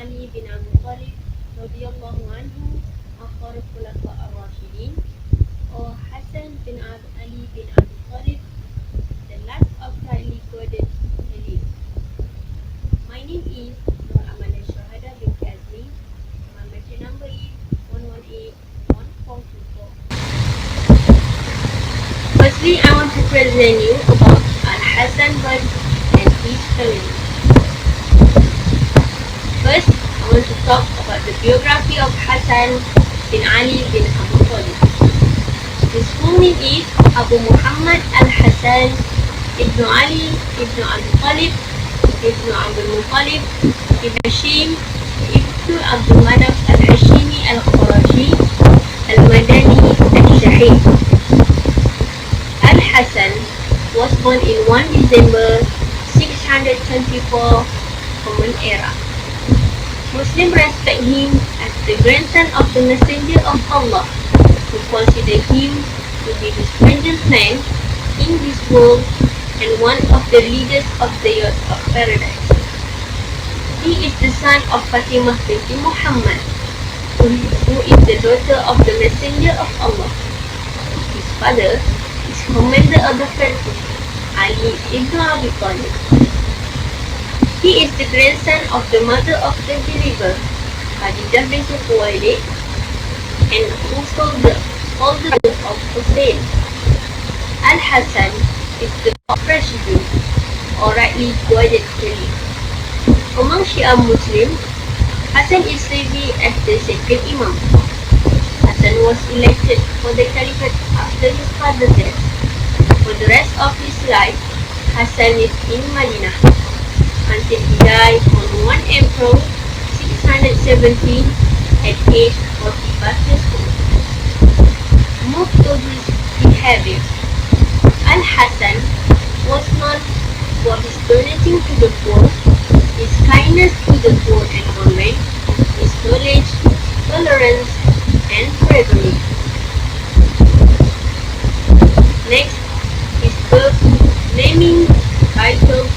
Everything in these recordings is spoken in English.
Ali bin Abi Talib radhiyallahu anhu, akhir khulafa ar-Rashidin, or Hasan bin Ali bin Abi Talib, the last of highly quoted Caliph. My name is AMALIA SYUHADA binti AZMI. My metric number is 1181424. Firstly, I want to present you about Al-Hasan and his family. First, I want to talk about the biography of Hasan bin Ali bin Abi Talib. His full name is Abu Muhammad Al-Hasan ibn Ali ibn Abi Talib ibn Abdul Muttalib ibn Hashim ibn Abdul Manaf Al-Hashimi Al-Qurashi Al-Madani Al-Shahid. Al-Hasan was born in 1 December 624 Common Era. Muslims respect him as the grandson of the Messenger of Allah, who consider him to be the strangest man in this world and one of the leaders of the youth of paradise. He is the son of Fatimah binti Muhammad, who is the daughter of the Messenger of Allah. His father is commander of the faithful, Ali ibn Abi Talib. He is the grandson of the mother of the believer, Khalidah binti Khuwailid, and also the older brother of Hussein. Al-Hasan is the president, or rightly guided Caliph. Among Shia Muslims, Hasan is revered as the second Imam. Hasan was elected for the Caliphate after his father's death. For the rest of his life, Hasan lived in Madinah until he died on 1 April 617 at age 45 years old. Move to his behavior. Al-Hasan was known for his donating to the poor, his kindness to the poor and women, his knowledge, tolerance, and bravery. Next, his birth, naming, title,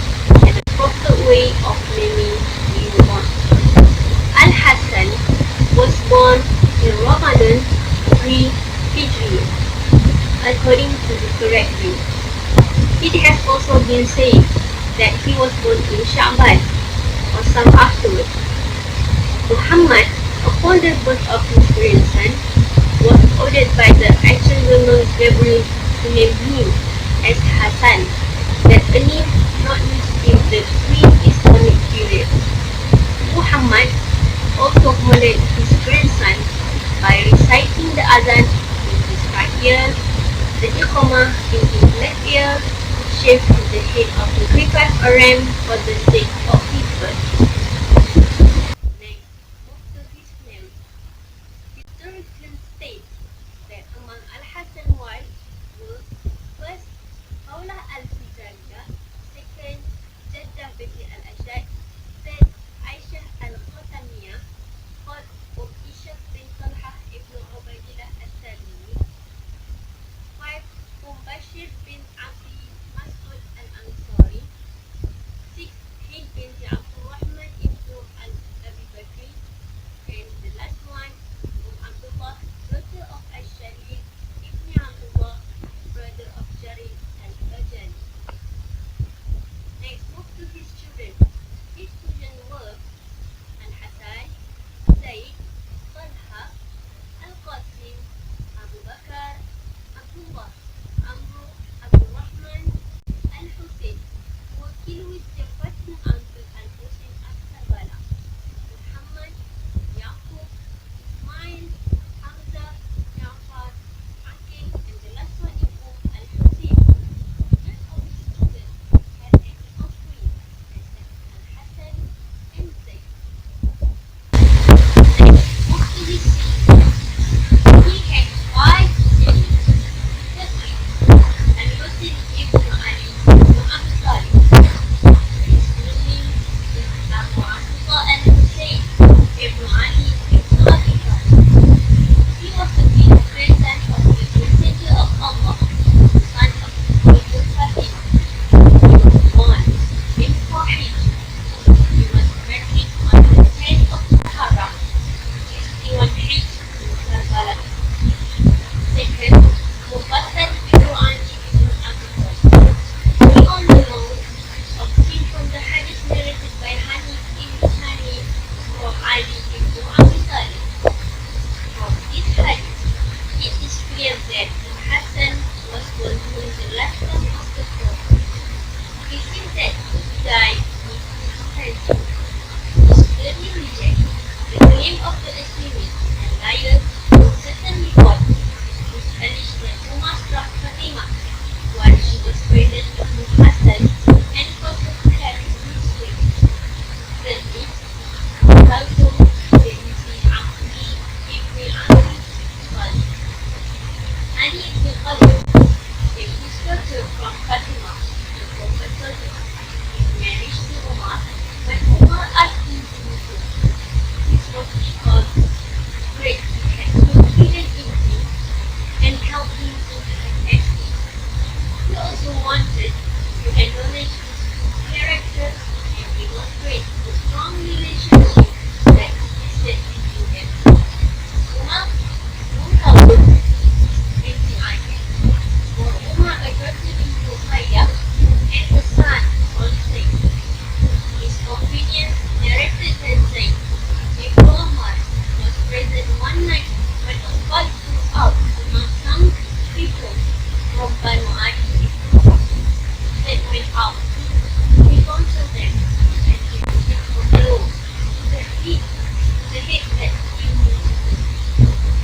and the proper way of naming newborn. Al-Hasan was born in Ramadan 3 Hijri, according to the correct view. It has also been said that he was born in Sha'ban, or some afterwards. Muhammad, upon the birth of his grandson, was ordered by the Archangel Gabriel to name him as Hasan, that a name not used in the pre-Islamic period. Muhammad also honored his grandson by reciting the Azan in his right ear, the Iqamah in his left ear, shaved the head of the griffin or ram for the sake of his birth. Next, move to his name. Historians state that among Al-Hasan's wives were first Khawlah al-Fizariya, second Jaddah binti al-Ashad, third Aisha al-Khatamiyah, fourth Isha bin Talha ibn Ubaidillah al-Salimi, fifth Bashir bin Abdi Mas'ud al-Ansari, sixth Hind binti in the last term of the throne. It seems that he died in 210. He sternly rejects the claim of the extremists and liars who certainly thought his alleged that Umar struck Fatima while she was pregnant with Hassan and caused her to carry his weight. Thirdly, Kaltum binti Amri ibn Ali Khalid. Ali ibn Khalid, a his daughter from Fatima, the Prophet told him, in marriage to Umar, when Umar asked him to do this was because great he had confidence in him and helped him to have escape. He also wanted to acknowledge his character and demonstrate the strong relationship that existed between them. Umar Kaltum binti Ali, or Umar a daughter into Khayyam and a son on Zayd. His companions narrated that Zayd, Ibn Umar, was present one night when a fight broke out among some people from Banu Adi. Zayd went out to counsel them and he received a blow to the head that killed him.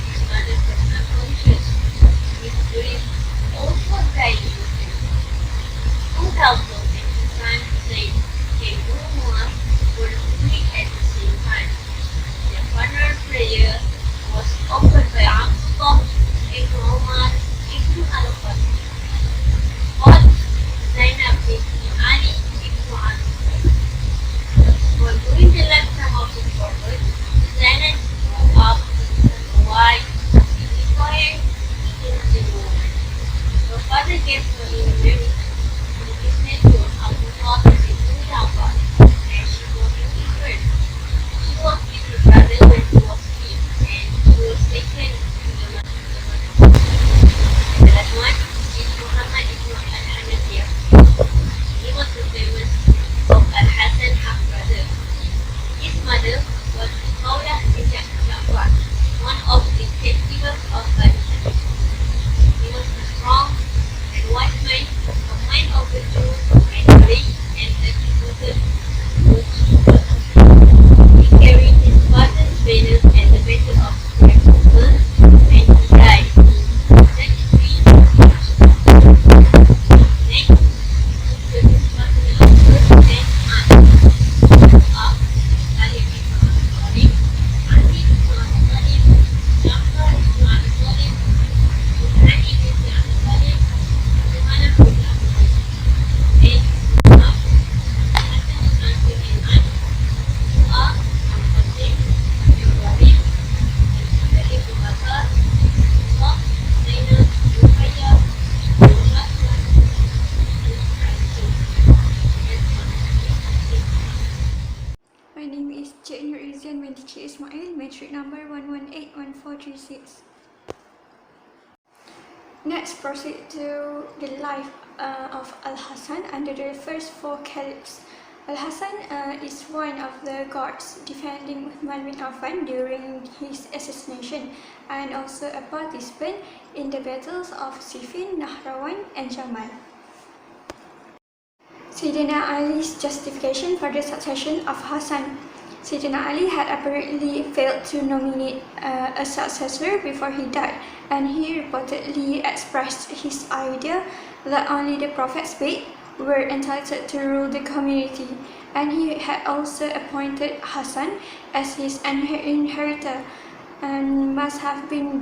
His mother was unconscious. His grief also died with him. Kaltum and his son Zayd came to Umar were looking at the same time. Their funeral prayer was offered by Abdullah ibn Umar ibn al-Khattab. Called Zainab binti Ali ibn Abi. While during the lifetime of the Prophet, Zainab grew up a wife, inquired into the woman. Her father gave her in marriage to his nephew Abdullah ibn Jafar, and she was interred. She was with her brother when he was killed, and she was taken to the Madinah. And the last one is Muhammad ibn al-Hanafiya. He was the famous of Al-Hasan half-brother. His mother was Maulah Jafar, one of the captives of Banu Adi. He was a strong and wise man, a man of virtue and courage, and a devoted worshipper of God. He carried his father's banner at the Battle of Rasul, and he died in 33 years. Next, to his personal affairs and aunt, of Caliph ibn Abi Talib, Ali ibn Abi Talib, Jafar ibn Abi Talib, Ali ibn Abi Talib, Uthman ibn Abi Talib, and Imam, Hassan's uncle and aunt, Su'a, Al-Qasim, Ibrahim, Al-Qasim ibn Bakar, Musa, Zainab, Ruqayya, Al-Hasan, Al-Rasul, and My name is Izyan binti ISMAIL, matric number 1181436. Next, proceed to the life of Al-Hasan under the first four caliphs. Al-Hasan is one of the guards defending Uthman bin Affan during his assassination, and also a participant in the battles of Siffin, Nahrawan, and Jamal. Sayyidina Ali's justification for the succession of Hassan. Sayyidina Ali had apparently failed to nominate a successor before he died, and he reportedly expressed his idea that only the Prophet's paid were entitled to rule the community, and he had also appointed Hassan as his inheritor, and must have been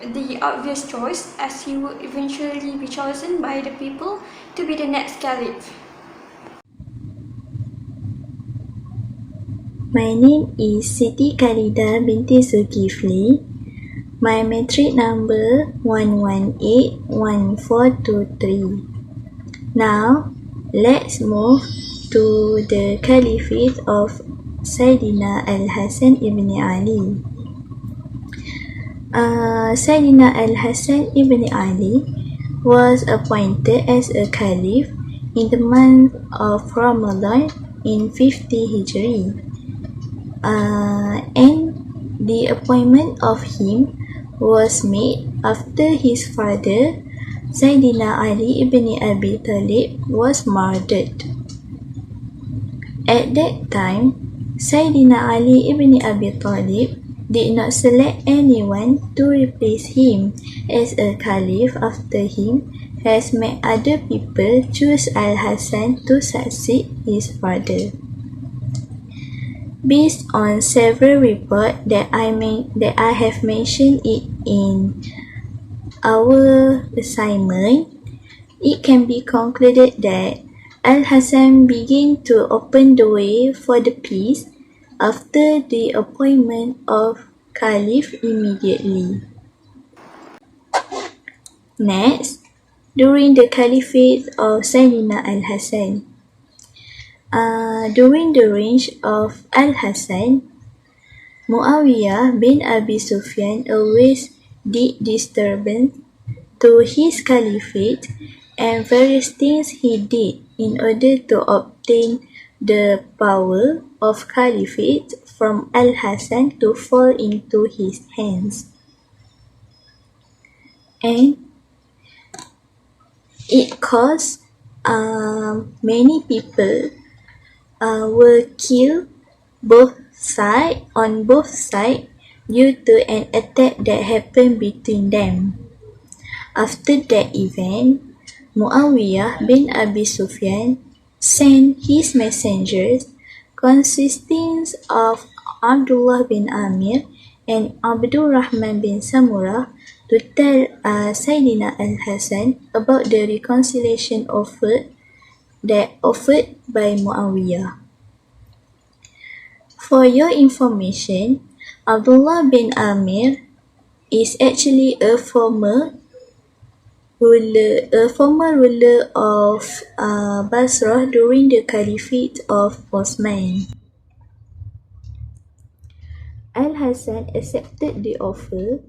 the obvious choice, as he would eventually be chosen by the people to be the next Caliph. My name is Siti KHALIDAH binti Zulkifli. My matric number 1181423. Now, let's move to the Caliphate of Sayyidina Al-Hasan ibn Ali. Sayyidina Al-Hasan ibn Ali was appointed as a Caliph in the month of Ramadan in 50 Hijri. And the appointment of him was made after his father, Sayyidina Ali ibn Abi Talib was murdered. At that time, Sayyidina Ali ibn Abi Talib did not select anyone to replace him as a caliph after him, as many other people choose Al-Hasan to succeed his father. Based on several reports that I have mentioned it in our assignment, it can be concluded that Al-Hasan began to open the way for the peace after the appointment of Caliph immediately. Next, during the Caliphate of Sayyidina Al-Hasan. During the reign of Al-Hasan, Muawiyah bin Abi Sufyan always did disturbance to his caliphate and various things he did in order to obtain the power of caliphate from Al-Hasan to fall into his hands. And it caused many people were killed on both sides due to an attack that happened between them. After that event, Muawiyah bin Abi Sufyan sent his messengers consisting of Abdullah bin Amir and Abdul Rahman bin Samurah to tell Sayyidina Al-Hasan about the reconciliation offered by Muawiyah. For your information, Abdullah bin Amir is actually a former ruler of Basra during the Caliphate of Osman. Al-Hasan accepted the offer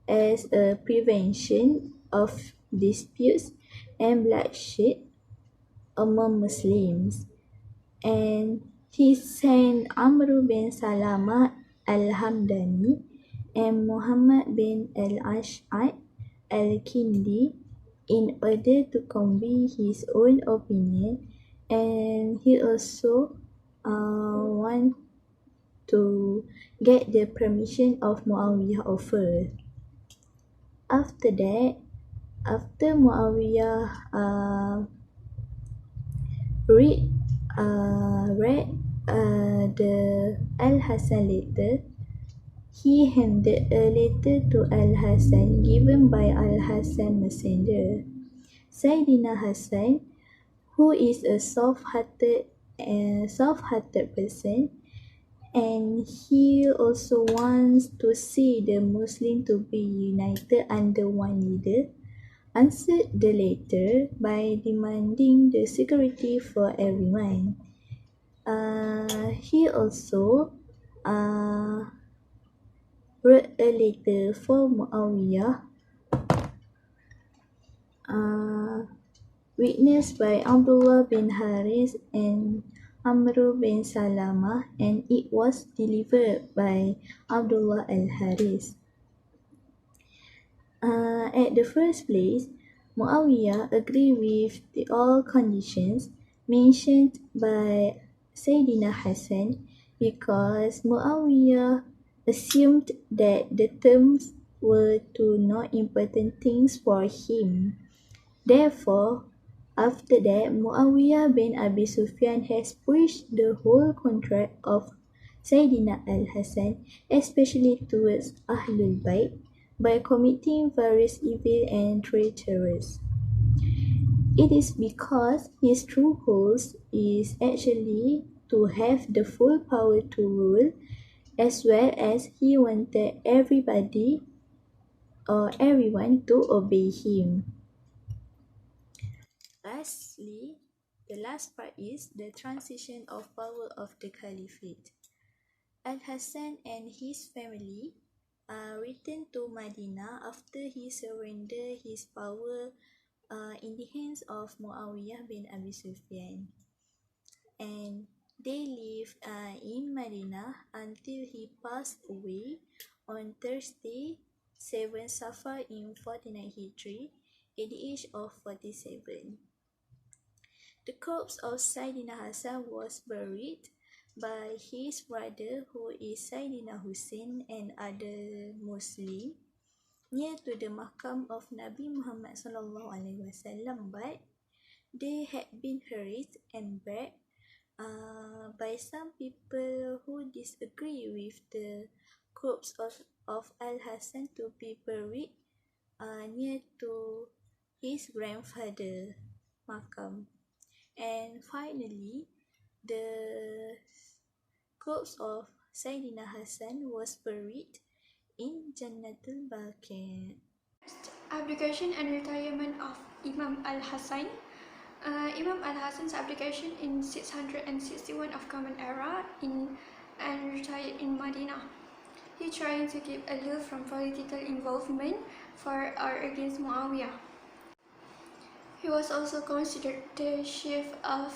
as a prevention of disputes and bloodshed among Muslims, and he sent Amr bin Salama al-Hamdani and Muhammad bin al-Ash'ad al-Kindi in order to convey his own opinion, and he also want to get the permission of Muawiyah offer. After that, after Muawiyah read the Al-Hasan letter, he handed a letter to Al-Hasan given by Al-Hasan messenger. Sayyidina Hasan, who is a soft-hearted person, and he also wants to see the Muslim to be united under one leader, answered the letter by demanding the security for everyone. He also wrote a letter for Muawiyah, witnessed by Abdullah bin Haris and Amr bin Salama, and it was delivered by Abdullah al-Haris. At the first place, Muawiyah agreed with all conditions mentioned by Sayyidina Hasan because Muawiyah assumed that the terms were two not important things for him. Therefore, after that, Muawiyah bin Abi Sufyan has pushed the whole contract of Sayyidina Al-Hasan, especially towards Ahlul Bayt, by committing various evil and treacherous. It is because his true goal is actually to have the full power to rule, as well as he wanted everybody or everyone to obey him. Lastly, the last part is the transition of power of the Caliphate. Al-Hasan and his family returned to Medina after he surrendered his power in the hands of Muawiyah bin Abi Sufyan, and they lived in Medina until he passed away on Thursday, 7 Safar in 49 Hijri, at the age of 47. The corpse of Sayyidina Hasan was buried by his brother, who is Sayyidina Hussein, and other Muslims near to the makam of Nabi Muhammad SAW, but they had been harassed and begged by some people who disagree with the corpse of Al-Hasan to be buried near to his grandfather makam. And finally, the corpse of Sayyidina Hasan was buried in Jannatul Baqi'. Abdication and retirement of Imam Al-Hasan. Imam Al-Hasan's abdication in 661 of Common Era and retired in Medina. He tried to keep aloof from political involvement for or against Muawiyah. He was also considered the chief of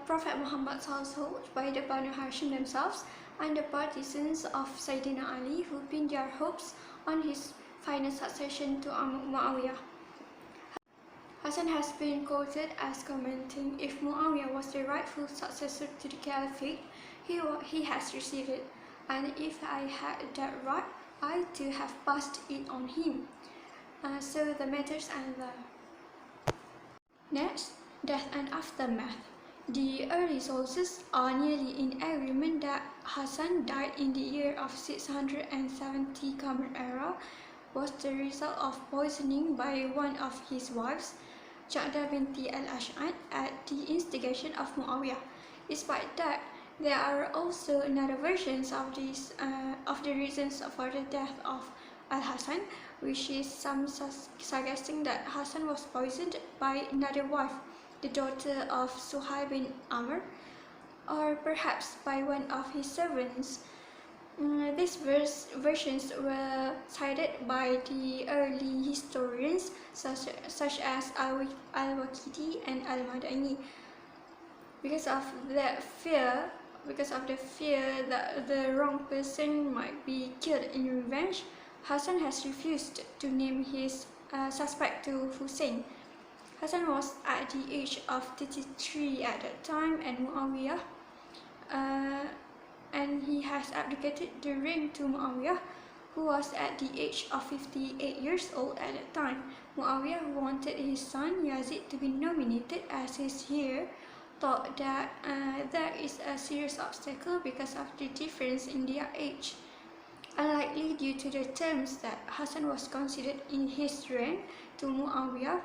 Prophet Muhammad's household by the Banu Hashim themselves and the partisans of Sayyidina Ali, who pinned their hopes on his final succession to Muawiyah. Hasan has been quoted as commenting, "If Muawiyah was the rightful successor to the Caliphate, he has received it, and if I had that right, I too have passed it on him." So the matters and the next, death and aftermath. The early sources are nearly in agreement that Hasan died in the year of 670 Common Era was the result of poisoning by one of his wives, BINTI Al-Ash'ad, at the instigation of Muawiyah. Despite that, there are also another versions of the reasons for the death of Al-Hasan, which is some suggesting that Hasan was poisoned by another wife, the daughter of Suhail bin Amr, or perhaps by one of his servants. These versions were cited by the early historians such as Al-Waqidi and Al-Madani. Because of the fear that the wrong person might be killed in revenge, Hasan has refused to name his suspect to Hussein. Hasan was at the age of 33 at that time, and Muawiyah, and he has abdicated the reign to Muawiyah, who was at the age of 58 years old at that time. Muawiyah, who wanted his son Yazid to be nominated as his heir, thought that there is a serious obstacle because of the difference in their age. Unlikely due to the terms that Hasan was considered in his reign to Muawiyah,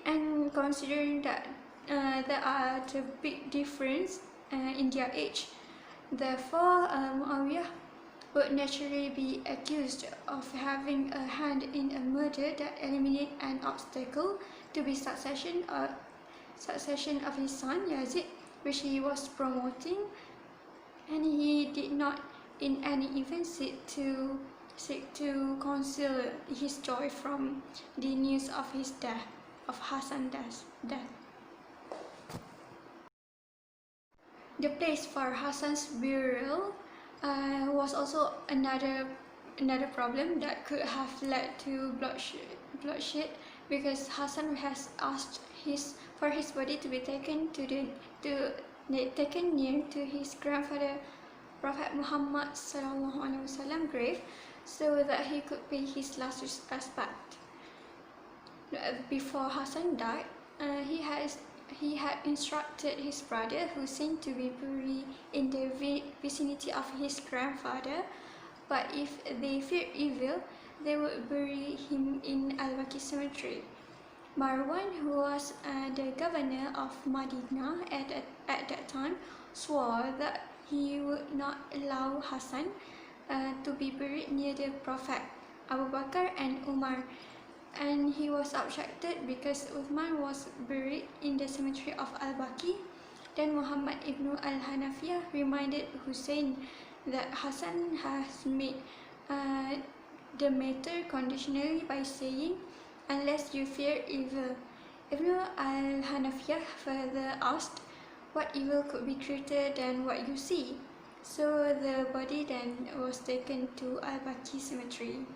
and considering that there are the big difference in their age, therefore Muawiyah would naturally be accused of having a hand in a murder that eliminated an obstacle to the succession of his son Yazid, which he was promoting, and he did not in any event seek to conceal his joy from the news of his death, of Hasan's death. The place for Hasan's burial was also another problem that could have led to bloodshed, because Hasan has asked for his body to be taken taken near to his grandfather Prophet Muhammad SAW grave, so that he could pay his last respect. Before Hasan died, he had instructed his brother Hussein to be buried in the vicinity of his grandfather, but if they feared evil, they would bury him in Al-Baqi cemetery. Marwan, who was the governor of Medina at that time, swore that he would not allow Hasan to be buried near the Prophet, Abu Bakr and Umar, and he was objected because Uthman was buried in the cemetery of Al-Baqi. Then Muhammad ibn al-Hanafiyyah reminded Hussein that Hasan has made the matter conditionally by saying, "Unless you fear evil." Ibn al-Hanafiyyah further asked, "What evil could be greater than what you see?" So the body then was taken to Al-Baqi cemetery.